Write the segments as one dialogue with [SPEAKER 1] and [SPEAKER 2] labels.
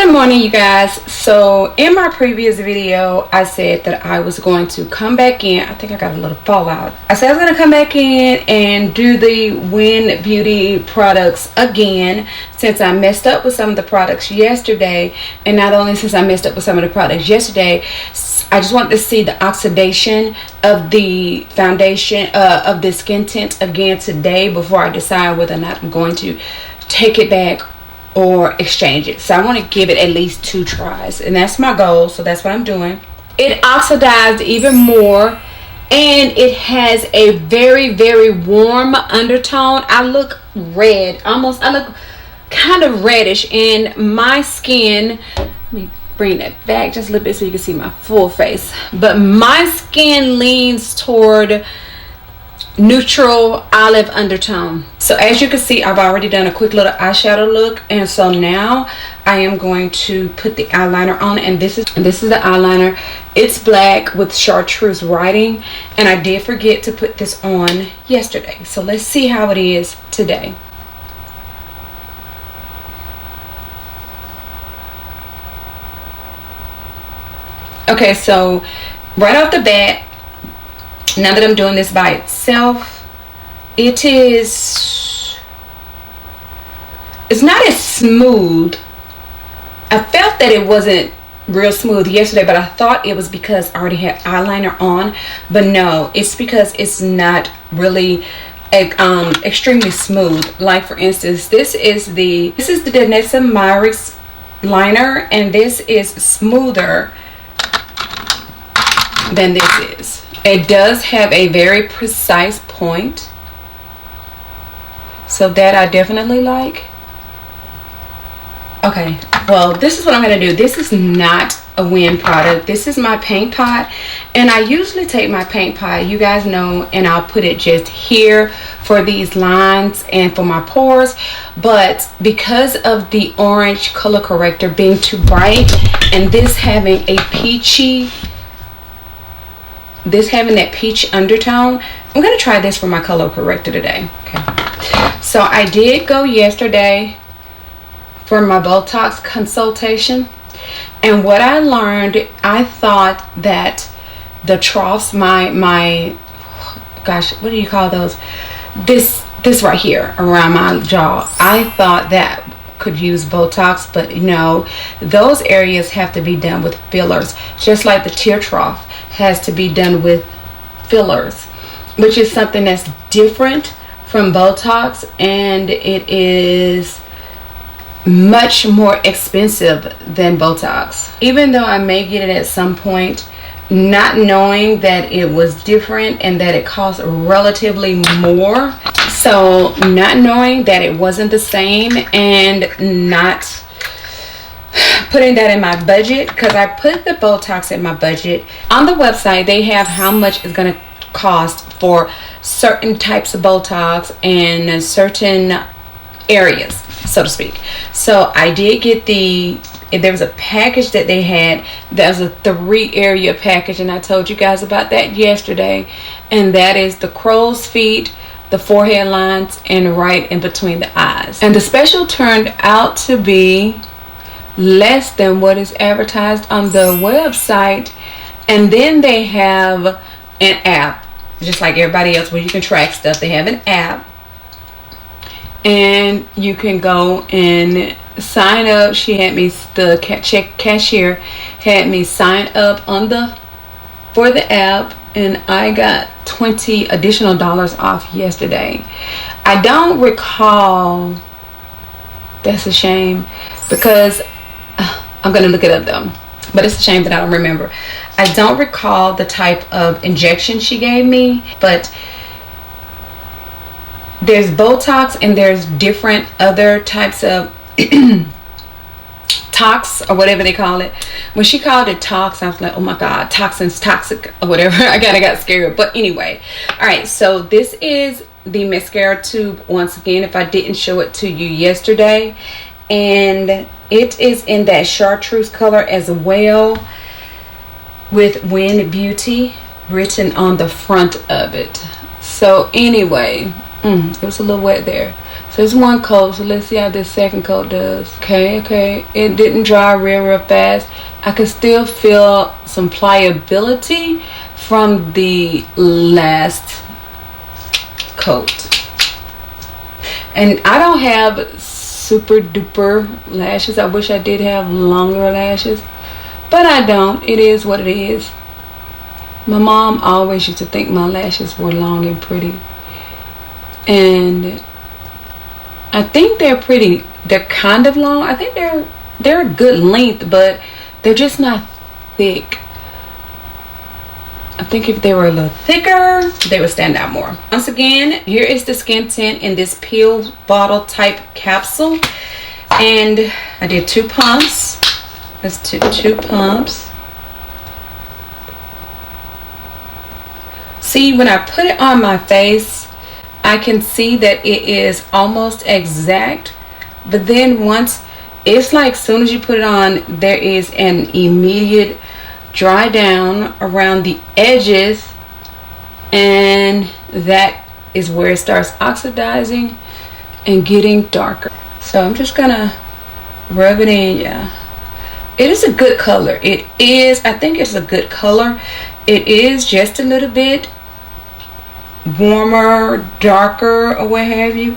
[SPEAKER 1] Good morning, you guys. So in my previous video I said that I was going to come back in. I think I got a little fallout. I said I was going to come back in and do the Win Beauty products again, since I messed up with some of the products yesterday. And not only since I messed up with some of the products yesterday, I just wanted to see the oxidation of the foundation of the skin tint again today before I decide whether or not I'm going to take it back or exchange it. So I want to give it at least 2 tries, and that's my goal. So that's what I'm doing. It oxidized even more, and it has a very warm undertone. I look red, I look kind of reddish, and my skin, let me bring that back just a little bit so you can see my full face, but my skin leans toward neutral olive undertone. So as you can see, I've already done a quick little eyeshadow look, and so now I am going to put the eyeliner on. And this is the eyeliner. It's black with chartreuse writing, and I did forget to put this on yesterday. So let's see how it is today. Okay, so right off the bat, now that I'm doing this by itself, it's not as smooth. I felt that it wasn't real smooth yesterday, but I thought it was because I already had eyeliner on. But no, it's because it's not really extremely smooth. Like for instance, this is the Danessa Myricks liner, and this is smoother than this is. It does have a very precise point, so that I definitely like. Okay, well, this is what I'm going to do. This is not a Win product. This is my paint pot, and I usually take my paint pot, you guys know, and I'll put it just here for these lines and for my pores. But because of the orange color corrector being too bright, and this having a that peach undertone, I'm gonna try this for my color corrector today. Okay, so I did go yesterday for my Botox consultation, and what I learned, I thought that the troughs, my gosh, what do you call those, this right here around my jaw, I thought that could use Botox, but no, those areas have to be done with fillers, just like the tear trough has to be done with fillers, which is something that's different from Botox, and it is much more expensive than Botox. Even though I may get it at some point, not knowing that it was different and that it cost relatively more, so not knowing that it wasn't the same and not putting that in my budget, because I put the Botox in my budget. On the website they have how much it's going to cost for certain types of Botox in certain areas, so to speak. So I did get there was a package that they had that was a 3-area package, and I told you guys about that yesterday, and that is the crow's feet, the forehead lines, and right in between the eyes. And the special turned out to be less than what is advertised on the website. And then they have an app, just like everybody else, where you can track stuff. They have an app, and you can go and sign up. She had me, the cashier had me sign up for the app, and I got $20 additional off yesterday. I don't recall, that's a shame, because I'm gonna look it up though, but it's a shame that I don't remember. I don't recall the type of injection she gave me, but there's Botox and there's different other types of tox, or whatever they call it. When she called it tox, I was like, oh my god, toxins, toxic, or whatever. I got scared. But anyway, all right, so this is the mascara tube once again, if I didn't show it to you yesterday, and it is in that chartreuse color as well, with Win Beauty written on the front of it. So anyway, it was a little wet there. So it's one coat, so let's see how this second coat does. Okay, it didn't dry real fast. I can still feel some pliability from the last coat. And I don't have super duper lashes. I wish I did have longer lashes, but I don't. It is what it is. My mom always used to think my lashes were long and pretty, and I think they're pretty. They're kind of long. I think they're a good length, but they're just not thick. I think if they were a little thicker, they would stand out more. Once again, here is the skin tint in this pill bottle type capsule, and I did 2 pumps. Let's do 2 pumps. See, when I put it on my face, I can see that it is almost exact, but then once it's like, soon as you put it on, there is an immediate dry down around the edges, and that is where it starts oxidizing and getting darker. So I'm just gonna rub it in. Yeah, it is a good color. It is, I think it's a good color. It is just a little bit warmer, darker, or what have you.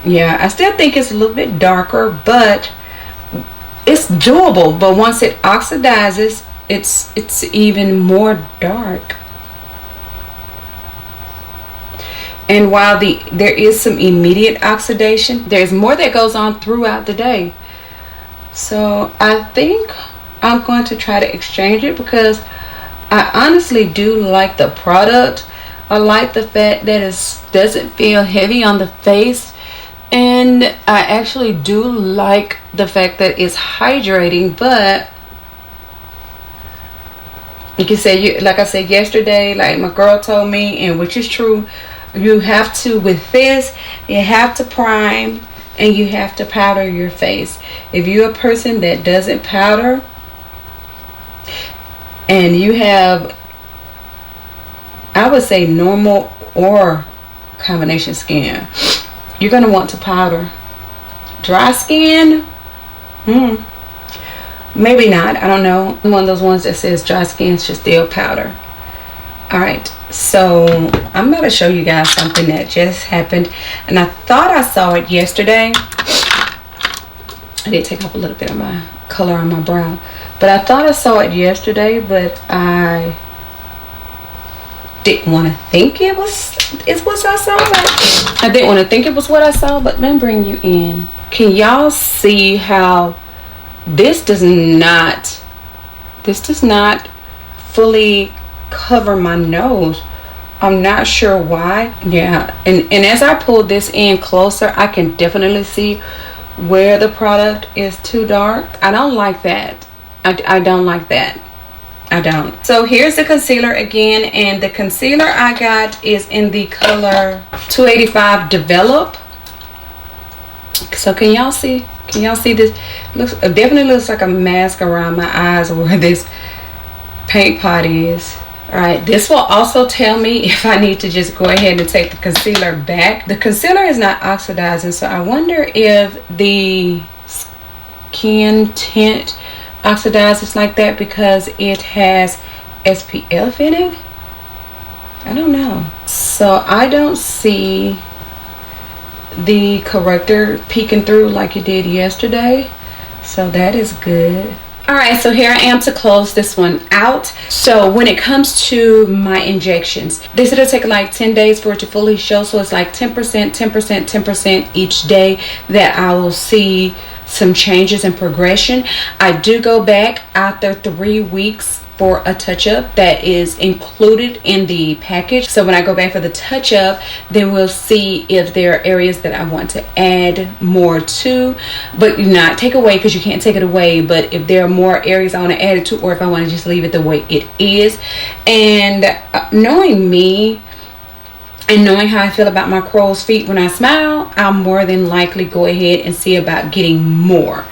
[SPEAKER 1] Yeah, I still think it's a little bit darker, but it's doable. But once it oxidizes, it's even more dark. And while there is some immediate oxidation, there's more that goes on throughout the day. So I think I'm going to try to exchange it, because I honestly do like the product. I like the fact that it doesn't feel heavy on the face, and I actually do like the fact that it's hydrating. But you can say, like I said yesterday, like my girl told me, and which is true, you have to, with this, you have to prime and you have to powder your face. If you're a person that doesn't powder and you have, I would say, normal or combination skin, you're going to want to powder. Dry skin, maybe not. I don't know. I'm one of those ones that says dry skin should still powder. Alright, so I'm going to show you guys something that just happened, and I thought I saw it yesterday. I did take off a little bit of my color on my brow, but I thought I saw it yesterday, but I didn't want to think it was what I saw. I didn't want to think it was what I saw, but let me bring you in. Can y'all see how this does not fully cover my nose? I'm not sure why. Yeah, and as I pull this in closer, I can definitely see where the product is too dark. I don't like that. I don't like that. I don't. So here's the concealer again, and the concealer I got is in the color 285 Develop. So can y'all see? Can y'all see this? It definitely looks like a mask around my eyes where this paint pot is. Alright, this will also tell me if I need to just go ahead and take the concealer back. The concealer is not oxidizing, so I wonder if the skin tint oxidizes like that because it has SPF in it. I don't know. So I don't see the corrector peeking through like it did yesterday, so that is good. Alright, so here I am to close this one out. So when it comes to my injections, this will take like 10 days for it to fully show, so it's like 10%, 10%, 10% each day that I will see some changes and progression. I do go back after 3 weeks for a touch-up that is included in the package. So when I go back for the touch-up, then we'll see if there are areas that I want to add more to, but not take away, because you can't take it away. But if there are more areas I want to add it to, or if I want to just leave it the way it is. And knowing me and knowing how I feel about my crow's feet when I smile, I'll more than likely go ahead and see about getting more.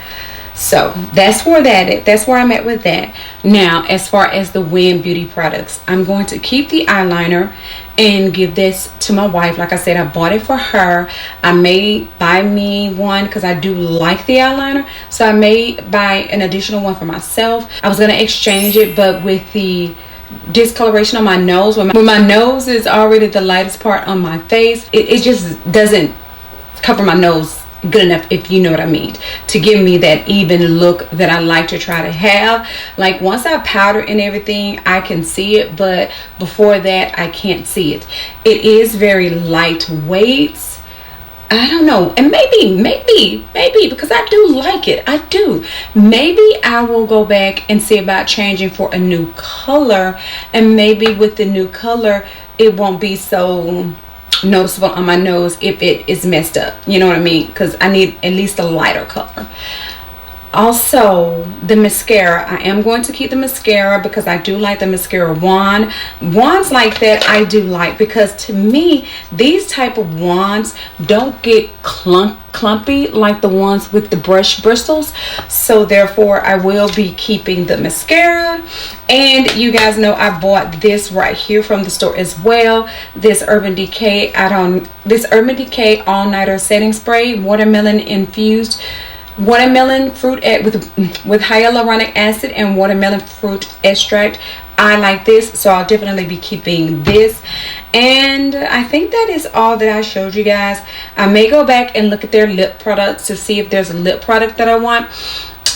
[SPEAKER 1] So that's where that's where I'm at with that. Now, as far as the WYN beauty products, I'm going to keep the eyeliner and give this to my wife. Like I said, I bought it for her. I may buy me one because I do like the eyeliner, so I may buy an additional one for myself. I was going to exchange it, but with the discoloration on my nose, when my nose is already the lightest part on my face, it just doesn't cover my nose good enough, if you know what I mean, to give me that even look that I like to try to have. Like once I powder and everything, I can see it, but before that I can't see it. It is very lightweight. I don't know, and maybe because I do like it, I do. Maybe I will go back and see about changing for a new color, and maybe with the new color it won't be so noticeable on my nose if it is messed up, you know what I mean, because I need at least a lighter color. Also, the mascara, I am going to keep the mascara because I do like the mascara wand. Wands like that I do like, because to me these type of wands don't get clumpy like the ones with the brush bristles. So therefore I will be keeping the mascara. And you guys know I bought this right here from the store as well, this Urban Decay all-nighter setting spray, watermelon infused, watermelon fruit with hyaluronic acid and watermelon fruit extract. I like this, so I'll definitely be keeping this. And I think that is all that I showed you guys. I may go back and look at their lip products to see if there's a lip product that I want,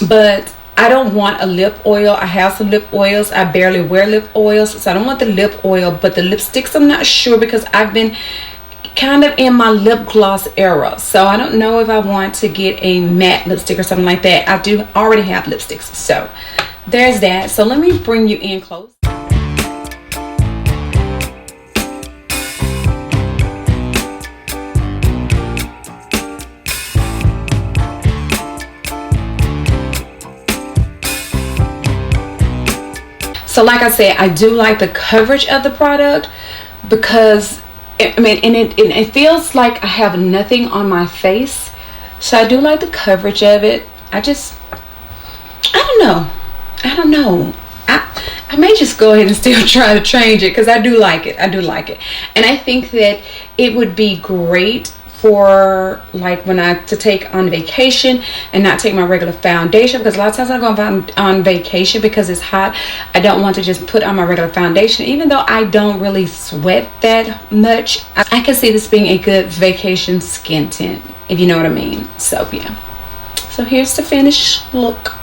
[SPEAKER 1] but I don't want a lip oil. I have some lip oils. I barely wear lip oils, so I don't want the lip oil. But the lipsticks, I'm not sure, because I've been kind of in my lip gloss era, so I don't know if I want to get a matte lipstick or something like that. I do already have lipsticks, so there's that. So let me bring you in close. So like I said, I do like the coverage of the product, because I mean, and it feels like I have nothing on my face, so I do like the coverage of it. I don't know. I may just go ahead and still try to change it, because I do like it. And I think that it would be great for like when I to take on vacation and not take my regular foundation, because a lot of times I go on vacation because it's hot. I don't want to just put on my regular foundation, even though I don't really sweat that much. I can see this being a good vacation skin tint, if you know what I mean. So yeah, so here's the finished look.